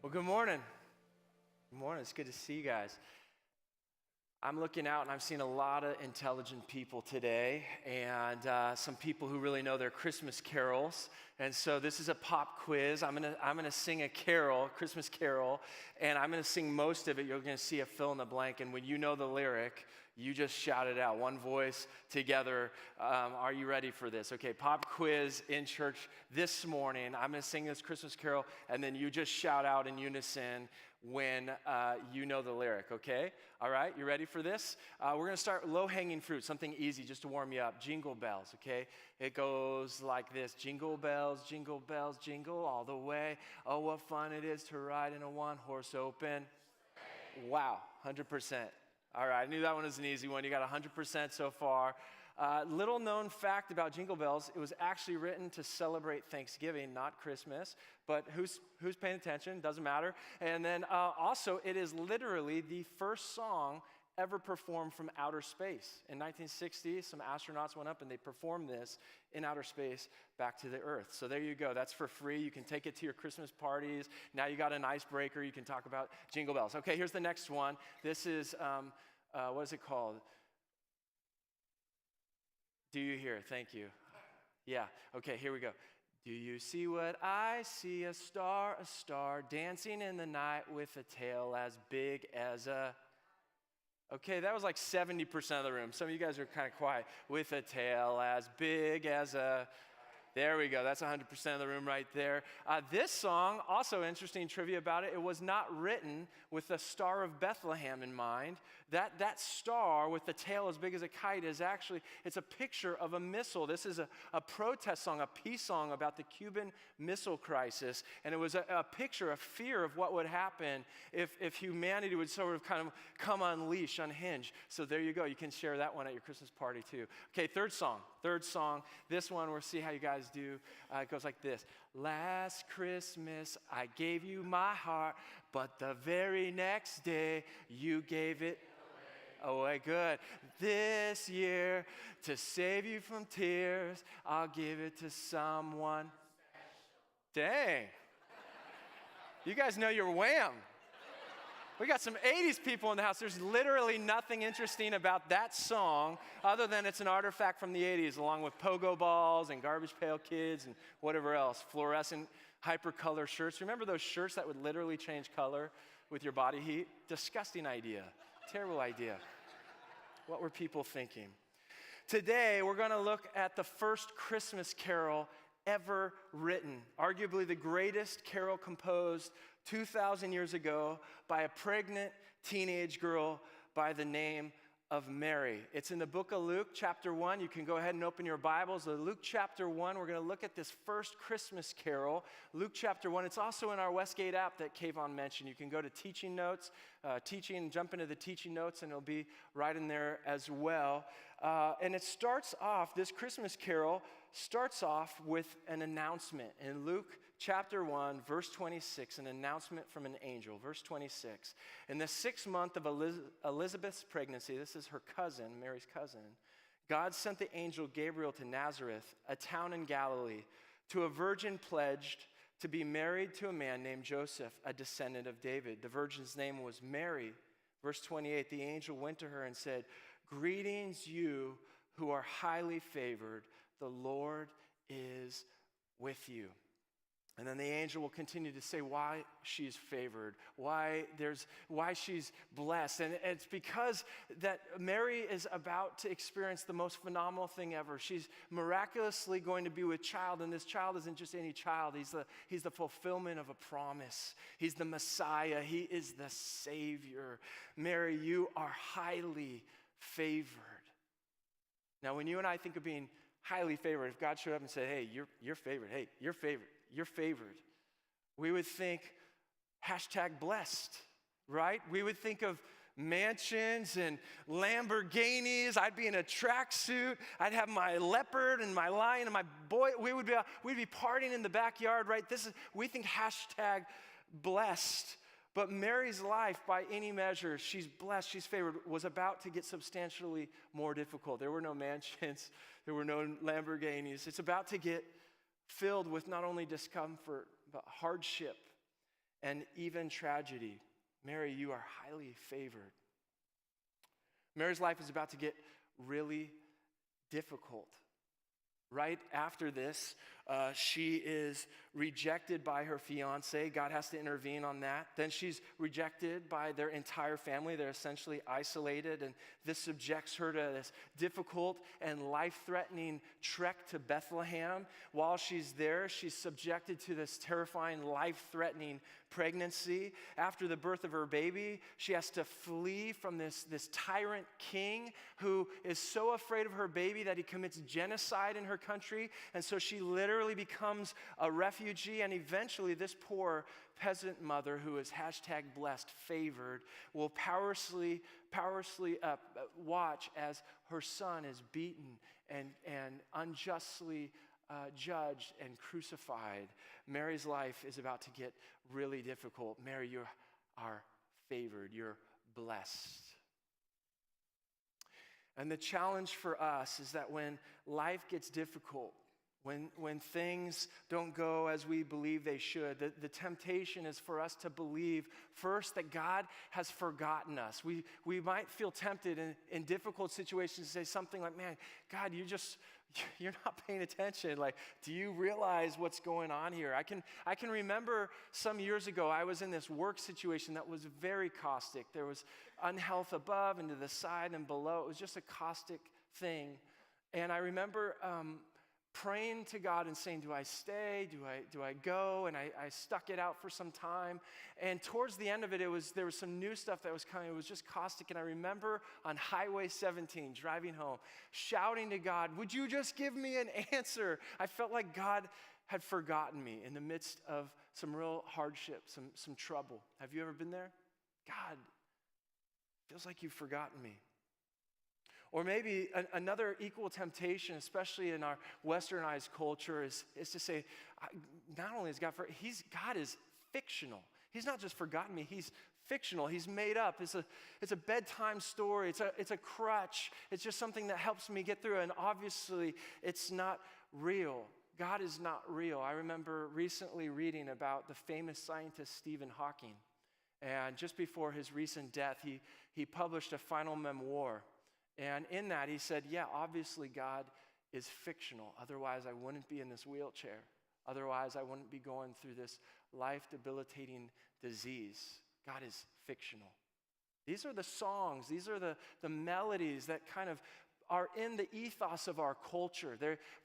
Well, good morning. Good morning. It's good to see you guys. I'm looking out and I'm seeing a lot of intelligent people today and some people who really know their Christmas carols. And so this is a pop quiz. I'm gonna sing a carol, Christmas carol, and I'm gonna sing most of it. You're gonna see a fill in the blank, and when you know the lyric, you just shout it out, one voice together. Are you ready for this? Okay, pop quiz in church this morning. I'm gonna sing this Christmas carol, and then you just shout out in unison when you know the lyric, okay? All right, you ready for this? We're gonna start low-hanging fruit, something easy just to warm you up. Jingle bells, okay? It goes like this. Jingle bells, jingle all the way. Oh, what fun it is to ride in a one-horse open. Wow, 100%. All right, I knew that one was an easy one. You got 100% so far. Little known fact about Jingle Bells, it was actually written to celebrate Thanksgiving, not Christmas, but who's paying attention? Doesn't matter. And then also, it is literally the first song ever performed from outer space. In 1960, some astronauts went up and they performed this in outer space back to the Earth. So there you go. That's for free. You can take it to your Christmas parties. Now you got an icebreaker. You can talk about Jingle Bells. Okay, here's the next one. This is, what is it called? Do you hear? Thank you. Yeah, okay, here we go. Do you see what I see? A star, dancing in the night with a tail as big as a... Okay, that was like 70% of the room. Some of you guys are kind of quiet. With a tail as big as a... There we go. That's 100% of the room right there. This song, also interesting trivia about it, it was not written with the Star of Bethlehem in mind. That star with the tail as big as a kite is actually, it's a picture of a missile. This is a protest song, a peace song about the Cuban Missile Crisis. And it was a picture, a fear of what would happen if humanity would sort of kind of come unleash, unhinge. So there you go. You can share that one at your Christmas party too. Okay, third song. This one, we'll see how you guys do. It goes like this. Last Christmas, I gave you my heart, but the very next day, you gave it away. Good. This year, to save you from tears, I'll give it to someone. Dang. You guys know your Wham. We got some 80s people in the house. There's literally nothing interesting about that song other than it's an artifact from the 80s, along with pogo balls and Garbage Pail Kids and whatever else. Fluorescent hypercolor shirts. Remember those shirts that would literally change color with your body heat? Disgusting idea. Terrible idea. What were people thinking? Today, we're going to look at the first Christmas carol ever written. Arguably the greatest carol composed 2,000 years ago by a pregnant teenage girl by the name of Mary. It's in the book of Luke, chapter 1. You can go ahead and open your Bibles. Luke chapter 1, we're going to look at this first Christmas carol. Luke chapter 1. It's also in our Westgate app that Kayvon mentioned. You can go to teaching notes, jump into the teaching notes, and it'll be right in there as well. And it starts off, this Christmas carol starts off with an announcement. In Luke chapter 1, verse 26, an announcement from an angel. Verse 26, in the 6th month of Elizabeth's pregnancy, this is her cousin, Mary's cousin, God sent the angel Gabriel to Nazareth, a town in Galilee, to a virgin pledged to be married to a man named Joseph, a descendant of David. The virgin's name was Mary. Verse 28, the angel went to her and said, "Greetings, you who are highly favored. The Lord is with you." And then the angel will continue to say why she's favored, why she's blessed. And it's because that Mary is about to experience the most phenomenal thing ever. She's miraculously going to be with child, and this child isn't just any child. He's the fulfillment of a promise. He's the Messiah. He is the Savior. Mary, you are highly favored. Now, when you and I think of being highly favored, if God showed up and said, "Hey, you're favored. Hey, you're favored. You're favored," we would think #blessed, right? We would think of mansions and Lamborghinis. I'd be in a tracksuit. I'd have my leopard and my lion and my boy. We'd be partying in the backyard, right? We think #blessed. But Mary's life, by any measure, she's blessed, she's favored, was about to get substantially more difficult. There were no mansions. There were no Lamborghinis. It's about to get filled with not only discomfort, but hardship. and even tragedy. Mary, you are highly favored. Mary's life is about to get really difficult. Right after this, she is rejected by her fiance. God has to intervene on that. Then she's rejected by their entire family. They're essentially isolated, and this subjects her to this difficult and life-threatening trek to Bethlehem. While she's there, she's subjected to this terrifying, life-threatening pregnancy. After the birth of her baby, she has to flee from this tyrant king who is so afraid of her baby that he commits genocide in her country. And so she literally becomes a refugee, and eventually this poor peasant mother who is #blessed favored will powerlessly watch as her son is beaten and unjustly judged and crucified. Mary's life is about to get really difficult. Mary, you are favored. You're blessed. And the challenge for us is that when life gets difficult, when things don't go as we believe they should, the temptation is for us to believe first that God has forgotten us. We might feel tempted in difficult situations to say something like, man, God, you're not paying attention. Like, do you realize what's going on here? I can remember some years ago, I was in this work situation that was very caustic. There was unhealth above and to the side and below. It was just a caustic thing. And I remember praying to God and saying, do I stay? Do I go? And I stuck it out for some time. And towards the end of it, there was some new stuff that was coming. It was just caustic. And I remember on Highway 17, driving home, shouting to God, would you just give me an answer? I felt like God had forgotten me in the midst of some real hardship, some trouble. Have you ever been there? God, feels like you've forgotten me. Or maybe another equal temptation, especially in our westernized culture, is to say, not only is God God is fictional. He's not just forgotten me, he's fictional. He's made up. It's a bedtime story. It's a crutch. It's just something that helps me get through. And obviously, it's not real. God is not real. I remember recently reading about the famous scientist Stephen Hawking. And just before his recent death, he published a final memoir. And in that, he said, yeah, obviously God is fictional. Otherwise, I wouldn't be in this wheelchair. Otherwise, I wouldn't be going through this life-debilitating disease. God is fictional. These are the songs. These are the melodies that kind of are in the ethos of our culture.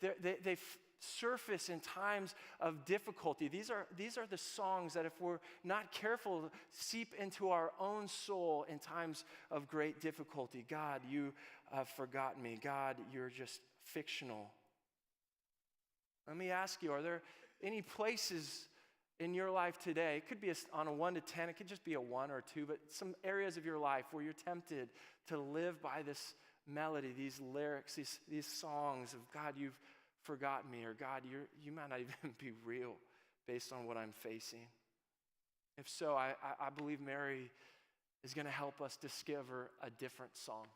They surface in times of difficulty. These are the songs that, if we're not careful, seep into our own soul in times of great difficulty. God, you have forgotten me. God, you're just fictional. Let me ask you, are there any places in your life today, it could be on a 1 to 10, it could just be a 1 or 2, but some areas of your life where you're tempted to live by this melody, these lyrics, these songs of God, you've forgotten me, or God, you might not even be real based on what I'm facing. If so, I believe Mary is going to help us discover a different song.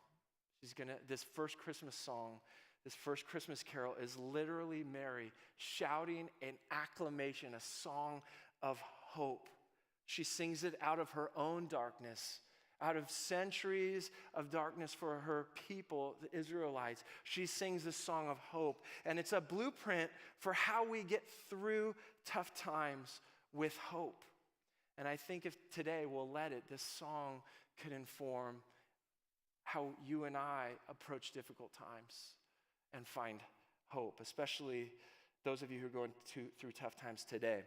This first Christmas song, this first Christmas carol is literally Mary shouting an acclamation, a song of hope. She sings it out of her own darkness, out of centuries of darkness for her people, the Israelites. She sings this song of hope. And it's a blueprint for how we get through tough times with hope. And I think if today we'll let it, this song could inform how you and I approach difficult times and find hope, especially those of you who are going through tough times today.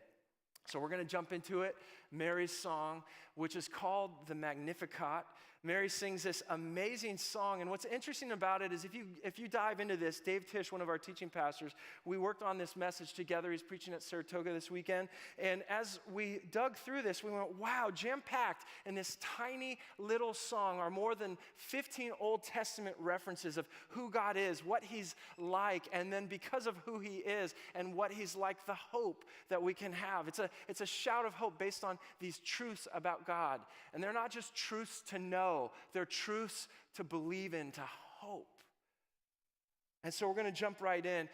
So we're going to jump into it. Mary's song, which is called the Magnificat. Mary sings this amazing song, and what's interesting about it is if you dive into this, Dave Tish, one of our teaching pastors, we worked on this message together. He's preaching at Saratoga this weekend, and as we dug through this, we went, wow, jam-packed in this tiny little song are more than 15 Old Testament references of who God is, what he's like, and then because of who he is and what he's like, the hope that we can have. It's a shout of hope based on these truths about God, and they're not just truths to know, they're truths to believe in, to hope. And so we're going to jump right in,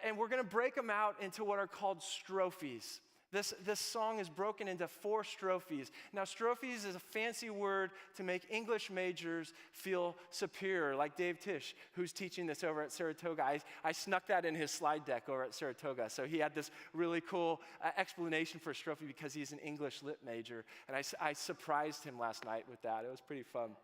and we're going to break them out into what are called strophes. This song is broken into 4 strophes. Now, strophes is a fancy word to make English majors feel superior, like Dave Tish, who's teaching this over at Saratoga. I snuck that in his slide deck over at Saratoga. So he had this really cool explanation for strophe because he's an English lit major. And I surprised him last night with that. It was pretty fun.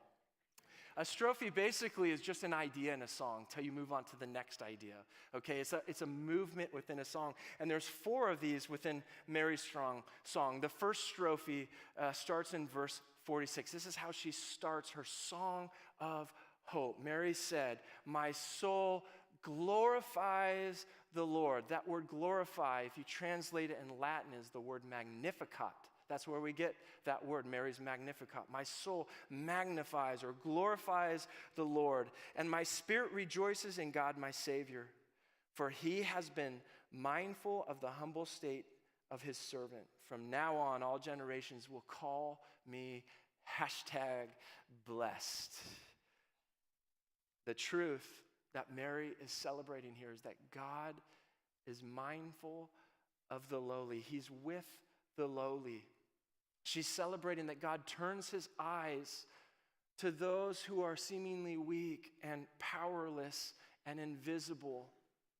A strophe basically is just an idea in a song till you move on to the next idea. Okay, it's a movement within a song. And there's 4 of these within Mary's strong song. The first strophe starts in verse 46. This is how she starts her song of hope. Mary said, "My soul glorifies the Lord." That word glorify, if you translate it in Latin, is the word magnificat. That's where we get that word, Mary's Magnificat. My soul magnifies or glorifies the Lord, and my spirit rejoices in God my Savior, for he has been mindful of the humble state of his servant. From now on, all generations will call me #blessed. The truth that Mary is celebrating here is that God is mindful of the lowly. He's with the lowly. She's celebrating that God turns his eyes to those who are seemingly weak and powerless and invisible.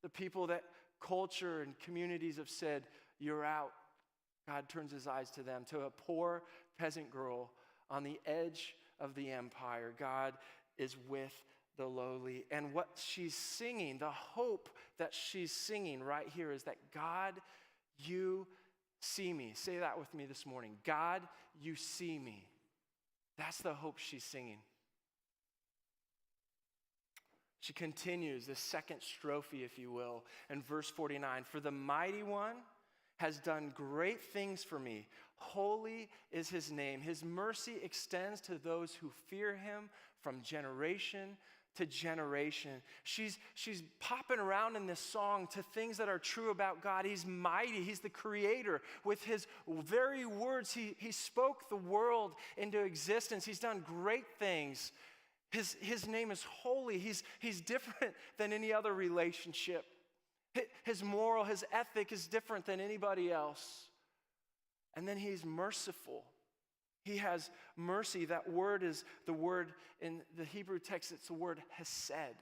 The people that culture and communities have said, "You're out." God turns his eyes to them. To a poor peasant girl on the edge of the empire, God is with the lowly. And what she's singing, the hope that she's singing right here is that God, you see me. Say that with me this morning. God, you see me. That's the hope she's singing. She continues the second strophe, if you will, in verse 49. For the mighty one has done great things for me. Holy is his name. His mercy extends to those who fear him from generation to generation. She's popping around in this song to things that are true about God. He's mighty. He's the creator. With his very words, he spoke the world into existence. He's done great things. His name is holy. He's different than any other relationship. His moral, his ethic is different than anybody else. And then he's merciful. He has mercy. That word is the word in the Hebrew text, it's the word hesed.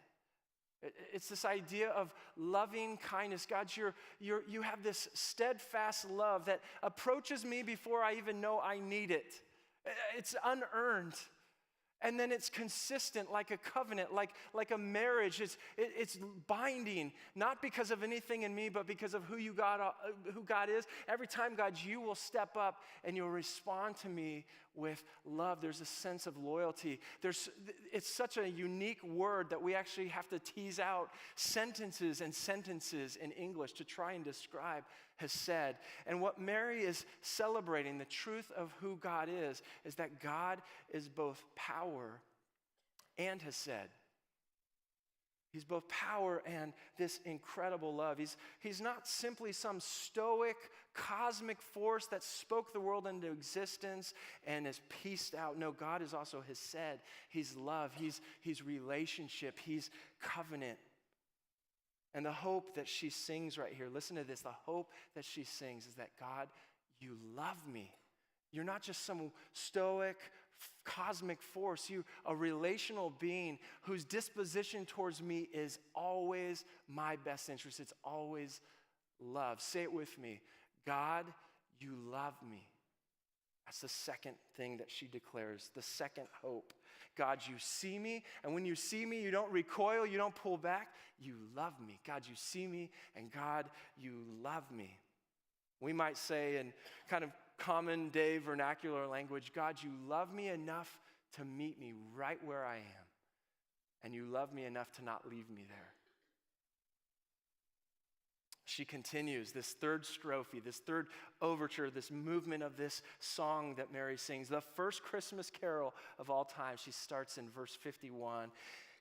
It's this idea of loving kindness. God, you have this steadfast love that approaches me before I even know I need it. It's unearned. And then it's consistent like a covenant, like a marriage. It's binding, not because of anything in me, but because of who God is. Every time, God, you will step up and you'll respond to me with love. There's a sense of loyalty. It's such a unique word that we actually have to tease out sentences and sentences in English to try and describe hesed. And what Mary is celebrating, the truth of who God is that God is both power and hesed. He's both power and this incredible love. He's not simply some stoic, cosmic force that spoke the world into existence and is pieced out. No, God is also hesed. He's love. He's relationship. He's covenant. And the hope that she sings right here, listen to this, the hope that she sings is that God, you love me. You're not just some stoic, cosmic force. You're a relational being whose disposition towards me is always my best interest. It's always love. Say it with me. God, you love me. That's the second thing that she declares, the second hope. God, you see me, and when you see me, you don't recoil, you don't pull back. You love me. God, you see me, and God, you love me. We might say in kind of common day vernacular language, God, you love me enough to meet me right where I am, and you love me enough to not leave me there. She continues this third strophe, this third overture, this movement of this song that Mary sings, the first Christmas carol of all time. She starts in verse 51.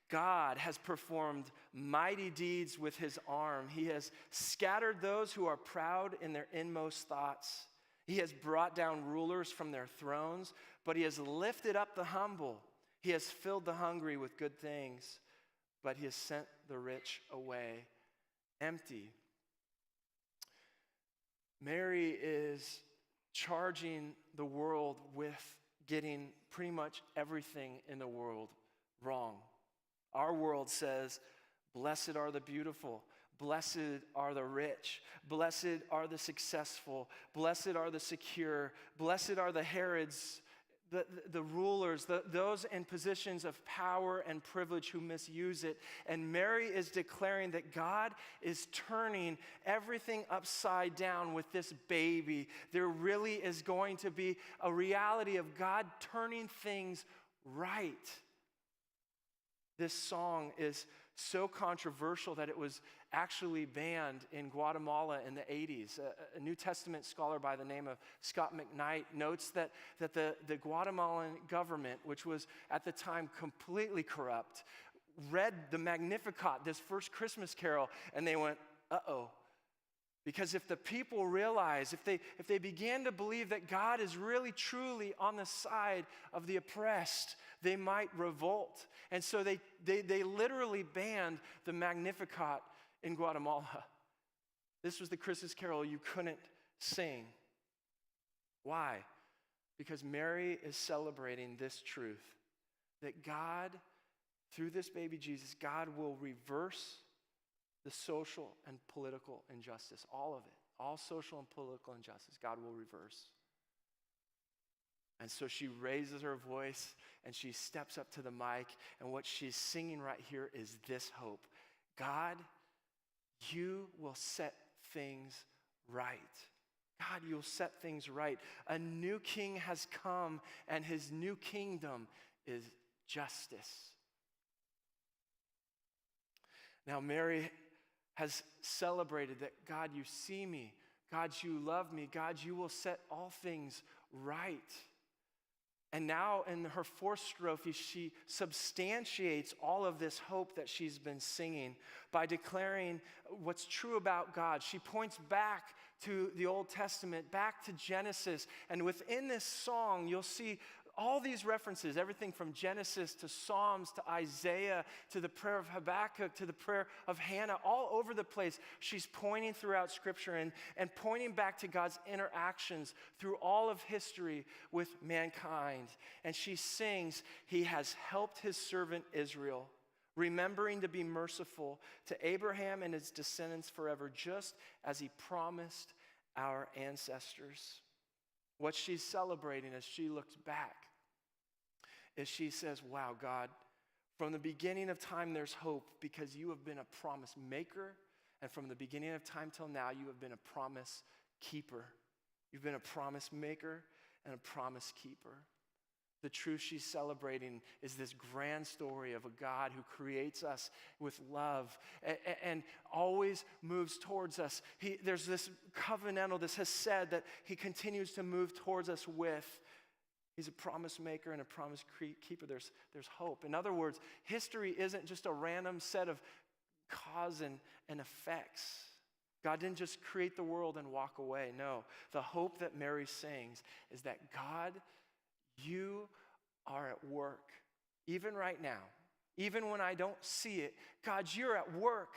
God has performed mighty deeds with his arm. He has scattered those who are proud in their inmost thoughts. He has brought down rulers from their thrones, but he has lifted up the humble. He has filled the hungry with good things, but he has sent the rich away empty. Mary is charging the world with getting pretty much everything in the world wrong. Our world says, blessed are the beautiful, blessed are the rich, blessed are the successful, blessed are the secure, blessed are the Herods, the rulers, those in positions of power and privilege who misuse it. And Mary is declaring that God is turning everything upside down with this baby. There really is going to be a reality of God turning things right. This song is so controversial that it was actually banned in Guatemala in the 80s. A New Testament scholar by the name of Scott McKnight notes that the Guatemalan government, which was at the time completely corrupt, read the Magnificat, this first Christmas carol, and they went, uh-oh. Because if the people realize, if they began to believe that God is really truly on the side of the oppressed, they might revolt. And so they literally banned the Magnificat in Guatemala. This was the Christmas carol you couldn't sing. Why? Because Mary is celebrating this truth, that God, through this baby Jesus, God will reverse the social and political injustice, all of it, all social and political injustice, God will reverse. And so she raises her voice and she steps up to the mic, and what she's singing right here is this hope. God, you will set things right. God, you'll set things right. A new king has come, and his new kingdom is justice. Now, Mary has celebrated that, God, you see me. God, you love me. God, you will set all things right. And now in her fourth strophe, she substantiates all of this hope that she's been singing by declaring what's true about God. She points back to the Old Testament, back to Genesis. And within this song, you'll see all these references, everything from Genesis to Psalms to Isaiah to the prayer of Habakkuk to the prayer of Hannah, all over the place. She's pointing throughout Scripture and pointing back to God's interactions through all of history with mankind. And she sings, He has helped His servant Israel, remembering to be merciful to Abraham and his descendants forever, just as He promised our ancestors. What she's celebrating as she looks back is she says, wow, God, from the beginning of time there's hope because you have been a promise maker, and from the beginning of time till now you have been a promise keeper. You've been a promise maker and a promise keeper. The truth she's celebrating is this grand story of a God who creates us with love and always moves towards us. There's this covenantal, this has said that He continues to move towards us with. He's a promise maker and a promise keeper. There's hope. In other words, history isn't just a random set of cause and effects. God didn't just create the world and walk away. No, the hope that Mary sings is that God, you are at work, even right now, even when I don't see it. God, you're at work.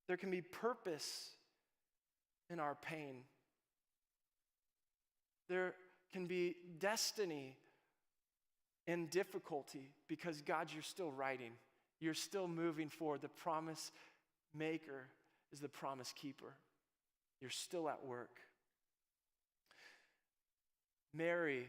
There can be purpose in our pain. There can be destiny in difficulty because, God, you're still writing. You're still moving forward. The promise maker is the promise keeper. You're still at work. Mary,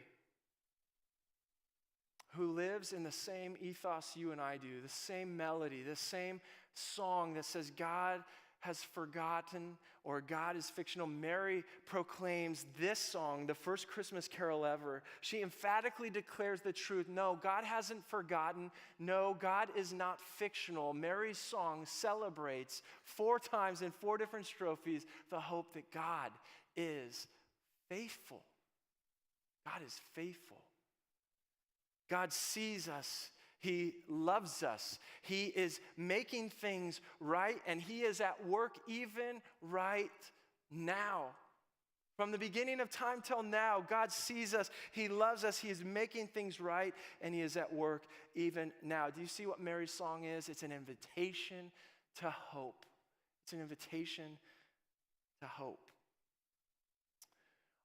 who lives in the same ethos you and I do, the same melody, the same song that says God has forgotten or God is fictional. Mary proclaims this song, the first Christmas carol ever. She emphatically declares the truth. No, God hasn't forgotten. No, God is not fictional. Mary's song celebrates 4 times in 4 different strophes the hope that God is faithful. God is faithful. God sees us. He loves us. He is making things right, and He is at work even right now. From the beginning of time till now, God sees us. He loves us. He is making things right, and He is at work even now. Do you see what Mary's song is? It's an invitation to hope. It's an invitation to hope.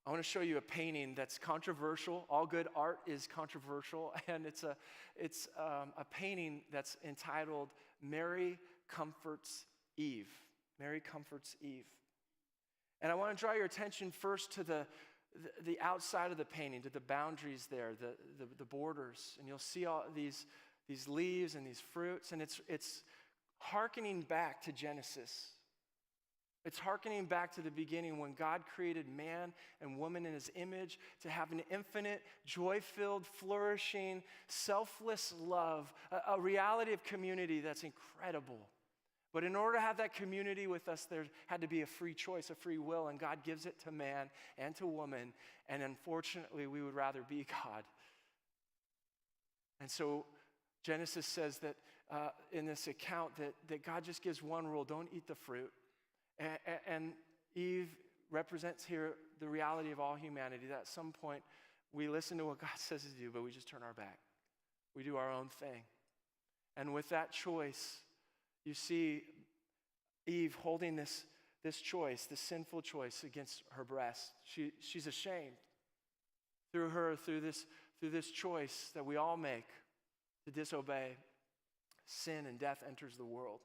I want to show you a painting that's controversial. All good art is controversial, and it's a painting that's entitled "Mary Comforts Eve." Mary comforts Eve. And I want to draw your attention first to the outside of the painting, to the boundaries there, the borders, and you'll see all these leaves and these fruits, and it's hearkening back to Genesis. It's hearkening back to the beginning when God created man and woman in his image to have an infinite, joy-filled, flourishing, selfless love, a reality of community that's incredible. But in order to have that community with us, there had to be a free choice, a free will, and God gives it to man and to woman, and unfortunately, we would rather be God. And so Genesis says that in this account that God just gives one rule: don't eat the fruit. And Eve represents here the reality of all humanity, that at some point we listen to what God says to do, but we just turn our back. We do our own thing. And with that choice, you see Eve holding this choice, this sinful choice against her breast. She's ashamed through this choice that we all make to disobey. Sin and death enters the world.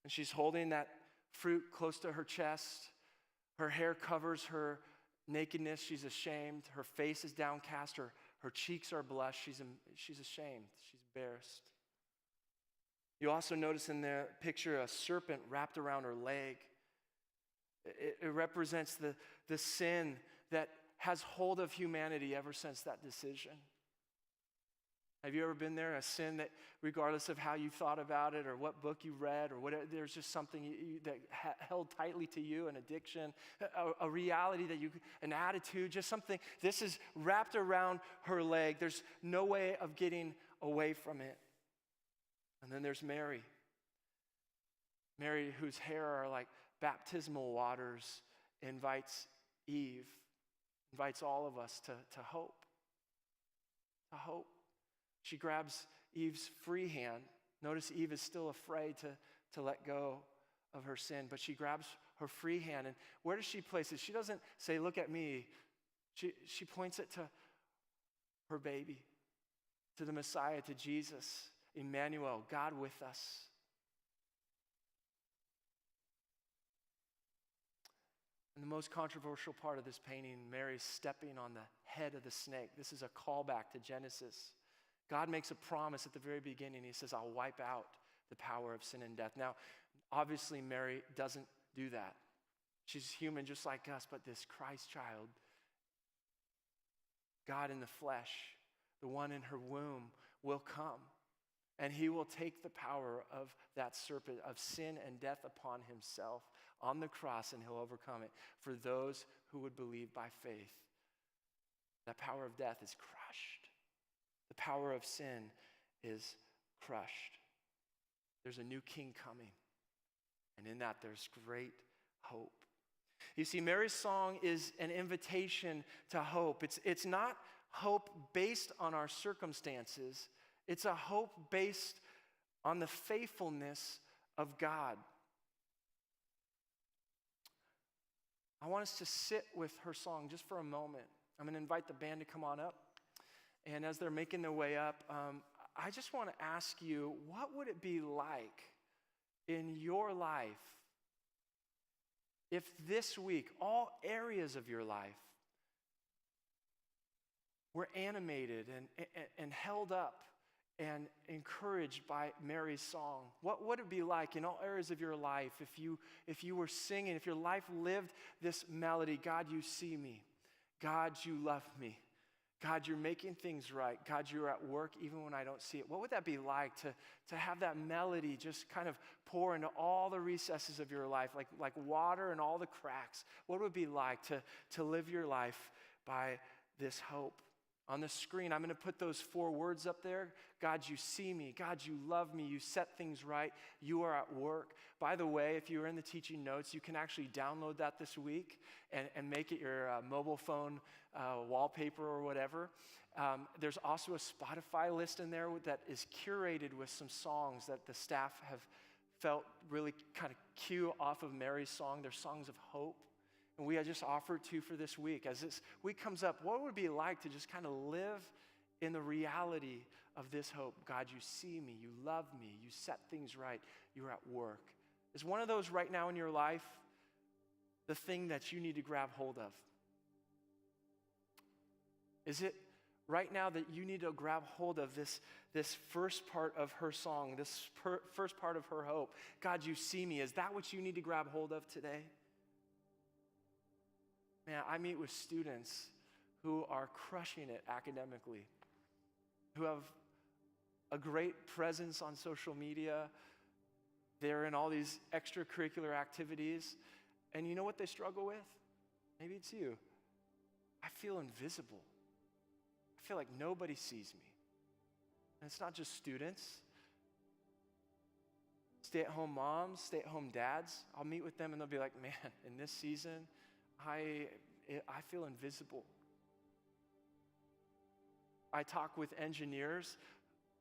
And she's holding that fruit close to her chest. Her hair covers her nakedness. She's ashamed. Her face is downcast. Her cheeks are blushed. She's ashamed. She's embarrassed. You also notice in the picture a serpent wrapped around her leg. It represents the sin that has hold of humanity ever since that decision. Have you ever been there? A sin that, regardless of how you thought about it or what book you read or whatever, there's just something that held tightly to you, an addiction, a reality that an attitude, just something. This is wrapped around her leg. There's no way of getting away from it. And then there's Mary. Mary, whose hair are like baptismal waters, invites Eve, invites all of us to hope. To hope. She grabs Eve's free hand. Notice Eve is still afraid to let go of her sin, but she grabs her free hand. And where does she place it? She doesn't say, "Look at me." She points it to her baby, to the Messiah, to Jesus, Emmanuel, God with us. And the most controversial part of this painting, Mary's stepping on the head of the snake. This is a callback to Genesis. God makes a promise at the very beginning. He says, "I'll wipe out the power of sin and death." Now, obviously, Mary doesn't do that. She's human just like us, but this Christ child, God in the flesh, the one in her womb, will come. And he will take the power of that serpent of sin and death upon himself on the cross, and he'll overcome it for those who would believe by faith. That power of death is crushed. The power of sin is crushed. There's a new king coming. And in that, there's great hope. You see, Mary's song is an invitation to hope. It's not hope based on our circumstances. It's a hope based on the faithfulness of God. I want us to sit with her song just for a moment. I'm going to invite the band to come on up. And as they're making their way up, I just want to ask you, what would it be like in your life if this week, all areas of your life were animated and held up and encouraged by Mary's song? What would it be like in all areas of your life if you were singing, if your life lived this melody? God, you see me. God, you love me. God, you're making things right. God, you're at work even when I don't see it. What would that be like to have that melody just kind of pour into all the recesses of your life, like water in all the cracks? What would it be like to live your life by this hope? On the screen, I'm going to put those 4 words up there. God, you see me. God, you love me. You set things right. You are at work. By the way, if you were in the teaching notes, you can actually download that this week and make it your mobile phone wallpaper or whatever. There's also a Spotify list in there that is curated with some songs that the staff have felt really kind of cue off of Mary's song. They're songs of hope. And we just offered to for this week. As this week comes up, what would it be like to just kind of live in the reality of this hope? God, you see me, you love me, you set things right, you're at work. Is one of those right now in your life the thing that you need to grab hold of? Is it right now that you need to grab hold of this first part of her song, this first part of her hope? God, you see me. Is that what you need to grab hold of today? Man, I meet with students who are crushing it academically, who have a great presence on social media. They're in all these extracurricular activities. And you know what they struggle with? Maybe it's you. I feel invisible. I feel like nobody sees me. And it's not just students. Stay-at-home moms, stay-at-home dads. I'll meet with them and they'll be like, man, in this season, I feel invisible. I talk with engineers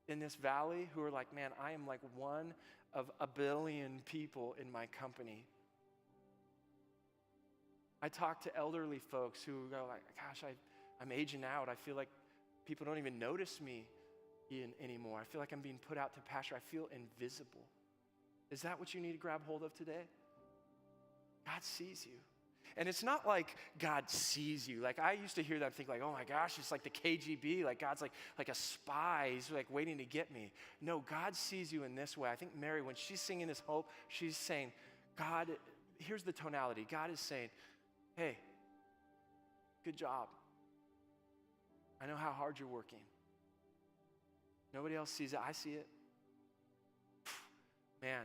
in this valley who are like, man, I am like one of a billion people in my company. I talk to elderly folks who go like, gosh, I'm aging out. I feel like people don't even notice me anymore. I feel like I'm being put out to pasture. I feel invisible. Is that what you need to grab hold of today? God sees you. And it's not like God sees you. Like I used to hear that and think like, oh my gosh, it's like the KGB. Like God's like a spy. He's like waiting to get me. No, God sees you in this way. I think Mary, when she's singing this hope, she's saying, God, here's the tonality. God is saying, hey, good job. I know how hard you're working. Nobody else sees it. I see it. Man,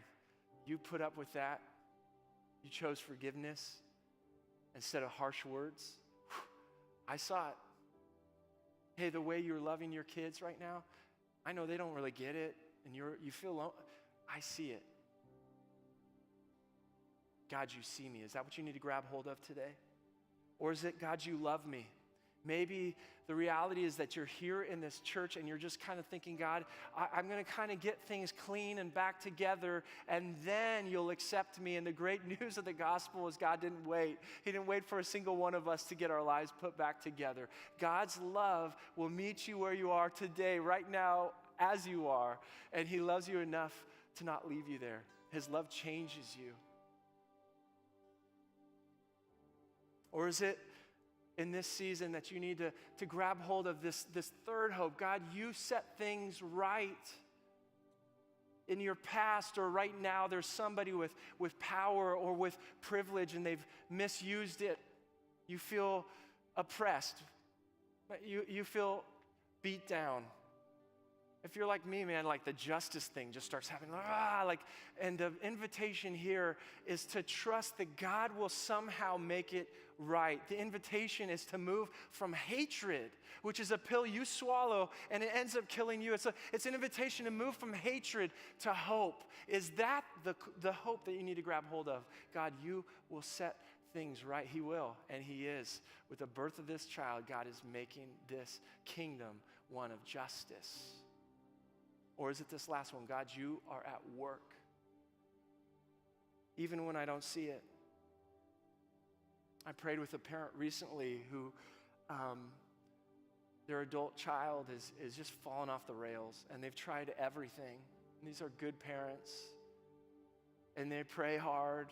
you put up with that. You chose forgiveness instead of harsh words. I saw it. Hey, the way you're loving your kids right now, I know they don't really get it, and you feel alone. I see it. God, you see me. Is that what you need to grab hold of today? Or is it, God, you love me? Maybe the reality is that you're here in this church and you're just kind of thinking, God, I'm going to kind of get things clean and back together, and then you'll accept me. And the great news of the gospel is God didn't wait. He didn't wait for a single one of us to get our lives put back together. God's love will meet you where you are today, right now, as you are, and he loves you enough to not leave you there. His love changes you. Or is it in this season that you need to grab hold of this third hope? God, you set things right in your past, or right now there's somebody with power or with privilege and they've misused it. You feel oppressed. You feel beat down. If you're like me, man, like the justice thing just starts happening. And the invitation here is to trust that God will somehow make it right. The invitation is to move from hatred, which is a pill you swallow and it ends up killing you. It's an invitation to move from hatred to hope. Is that the hope that you need to grab hold of? God, you will set things right. He will, and he is. With the birth of this child, God is making this kingdom one of justice. Or is it this last one? God, you are at work, even when I don't see it. I prayed with a parent recently who their adult child is just fallen off the rails, and they've tried everything. And these are good parents, and they pray hard,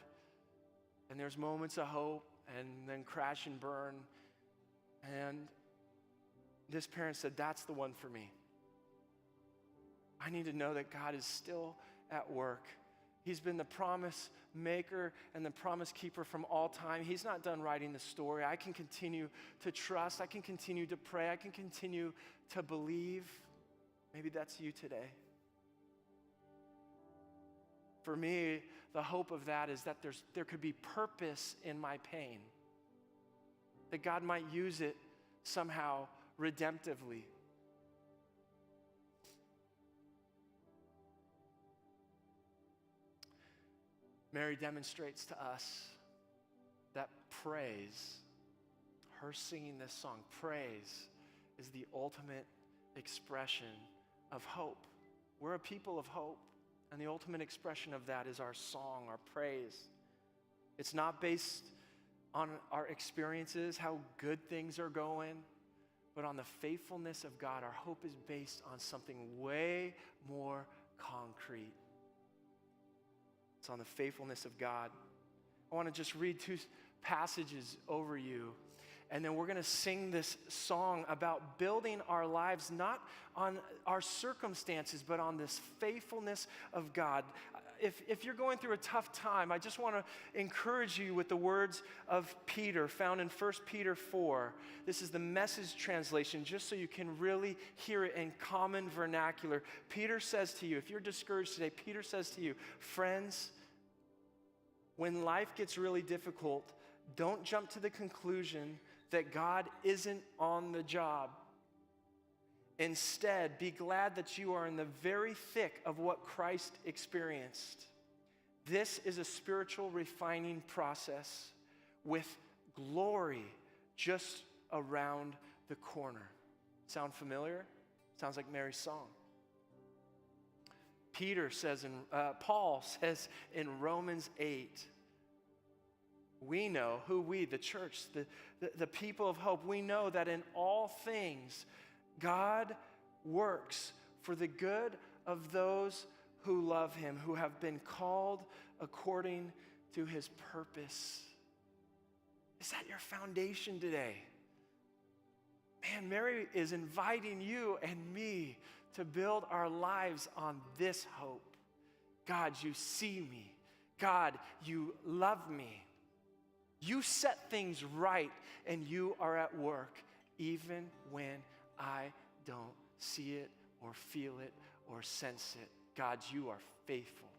and there's moments of hope, and then crash and burn. And this parent said, that's the one for me. I need to know that God is still at work. He's been the promise maker and the promise keeper from all time. He's not done writing the story. I can continue to trust. I can continue to pray. I can continue to believe. Maybe that's you today. For me, the hope of that is that there could be purpose in my pain. That God might use it somehow redemptively. Mary demonstrates to us that praise, her singing this song, praise is the ultimate expression of hope. We're a people of hope. And the ultimate expression of that is our song, our praise. It's not based on our experiences, how good things are going, but on the faithfulness of God. Our hope is based on something way more concrete. It's on the faithfulness of God. I want to just read two passages over you, and then we're going to sing this song about building our lives not on our circumstances, but on this faithfulness of God. If you're going through a tough time, I just want to encourage you with the words of Peter found in 1 Peter 4. This is the Message translation, just so you can really hear it in common vernacular. Peter says to you, if you're discouraged today, Peter says to you, friends, when life gets really difficult, don't jump to the conclusion that God isn't on the job. Instead, be glad that you are in the very thick of what Christ experienced. This is a spiritual refining process with glory just around the corner. Sound familiar? Sounds like Mary's song. Paul says in Romans 8, we know, the church, the people of hope, we know that in all things, God works for the good of those who love him, who have been called according to his purpose. Is that your foundation today? Man, Mary is inviting you and me to build our lives on this hope. God, you see me. God, you love me. You set things right, and you are at work even when I don't see it or feel it or sense it. God, you are faithful.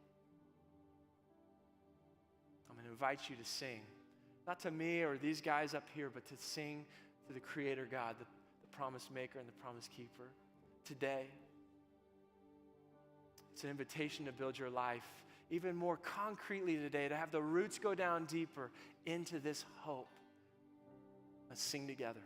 I'm going to invite you to sing, not to me or these guys up here, but to sing to the Creator God, the promise maker and the promise keeper today. It's an invitation to build your life even more concretely today, to have the roots go down deeper into this hope. Let's sing together.